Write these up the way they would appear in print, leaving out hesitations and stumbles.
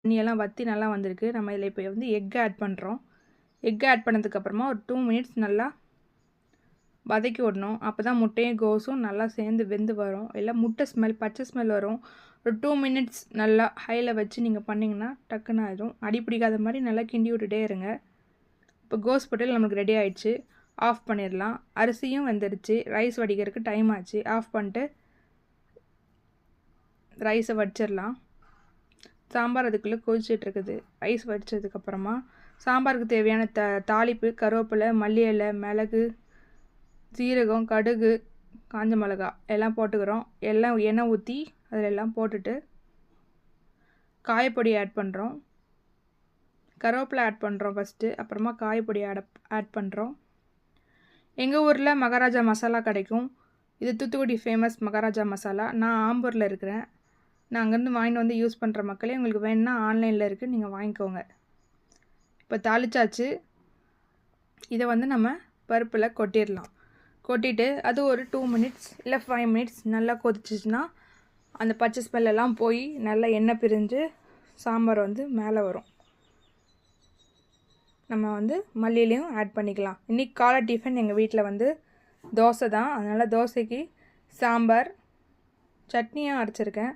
தண்ணியெல்லாம் வற்றி நல்லா வந்திருக்கு. நம்ம இதில் இப்போ வந்து எக் ஆட் பண்ணுறோம். எக் ஆட் பண்ணதுக்கப்புறமா ஒரு 2 மினிட்ஸ் நல்லா வதக்கி விடணும். அப்போ தான் முட்டையும் கோஸும் நல்லா சேர்ந்து வெந்து வரும். இல்லை முட்டை ஸ்மெல் பச்சை ஸ்மெல் வரும். ஒரு 2 மினிட்ஸ் நல்லா ஹையில் வச்சு நீங்கள் பண்ணிங்கன்னா டக்குன்னு ஆயிடும். அடி பிடிக்காத மாதிரி நல்லா கிண்டி விட்டுட்டே இருங்க. இப்போ கோஸ் பொரியல் நமக்கு ரெடி ஆயிடுச்சு. ஆஃப் பண்ணிடலாம். அரிசியும் வெந்துடுச்சு. ரைஸ் வடிக்கிறதுக்கு டைம் ஆச்சு. ஆஃப் பண்ணிட்டு ரைஸை வடிச்சிடலாம். சாம்பார் அதுக்குள்ளே கொதிச்சிட்ருக்குது. ரைஸ் வடித்ததுக்கப்புறமா சாம்பாருக்கு தேவையான தாளிப்பு கருவேப்பிலை, மல்லி இலை, மிளகு, சீரகம், கடுகு, காஞ்ச மிளகா எல்லாம் போட்டுக்கிறோம். எல்லாம் எண்ணெய் ஊற்றி அதில் எல்லாம் போட்டுட்டு காயப்பொடி ஆட் பண்ணுறோம். கருவேப்பிலை ஆட் பண்ணுறோம் ஃபஸ்ட்டு. அப்புறமா காயப்பொடி ஆட் பண்ணுறோம். எங்கள் ஊரில் மகாராஜா மசாலா கிடைக்கும். இது தூத்துக்குடி ஃபேமஸ் மகாராஜா மசாலா. நான் ஆம்பூரில் இருக்கிறேன். நான் அங்கேருந்து வாங்கிட்டு வந்து யூஸ் பண்ணுற மக்களே, உங்களுக்கு வேணுன்னா ஆன்லைனில் இருக்குது, நீங்கள் வாங்கிக்கோங்க. இப்போ தாளிச்சாச்சு. இதை வந்து நம்ம பருப்பில் கொட்டிடலாம். கொட்டிட்டு அது ஒரு 2 மினிட்ஸ் இல்லை 5 மினிட்ஸ் நல்லா கொதிச்சிச்சுன்னா அந்த பச்சை ஸ்மெல்லாம் போய் நல்லா எண்ணெய் பிரிஞ்சு சாம்பார் வந்து மேலே வரும். நம்ம வந்து மல்லியிலையும் ஆட் பண்ணிக்கலாம். இன்றைக்கி காலை டிஃபன் எங்கள் வீட்டில் வந்து தோசை தான். அதனால் தோசைக்கு சாம்பார், சட்னியும் அரைச்சிருக்கேன்.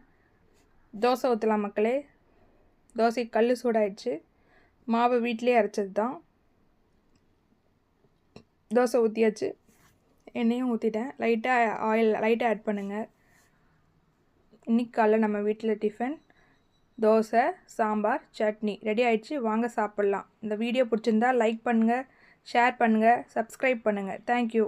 தோசை ஊற்றலாம் மக்களே. தோசைக்கு கல் சூடாயிடுச்சு. மாவு வீட்டிலே அரைச்சது தான். தோசை ஊற்றியாச்சு. எண்ணெயும் ஊற்றிட்டேன். ஆயில் லைட்டாக ஆட் பண்ணுங்கள். இன்றைக்கி காலைல நம்ம வீட்டில் டிஃபன் தோசை, சாம்பார், சட்னி ரெடி ஆயிடுச்சு. வாங்க சாப்பிட்லாம். இந்த வீடியோ பிடிச்சிருந்தா லைக் பண்ணுங்கள், ஷேர் பண்ணுங்கள், சப்ஸ்கிரைப் பண்ணுங்கள். தேங்க்யூ.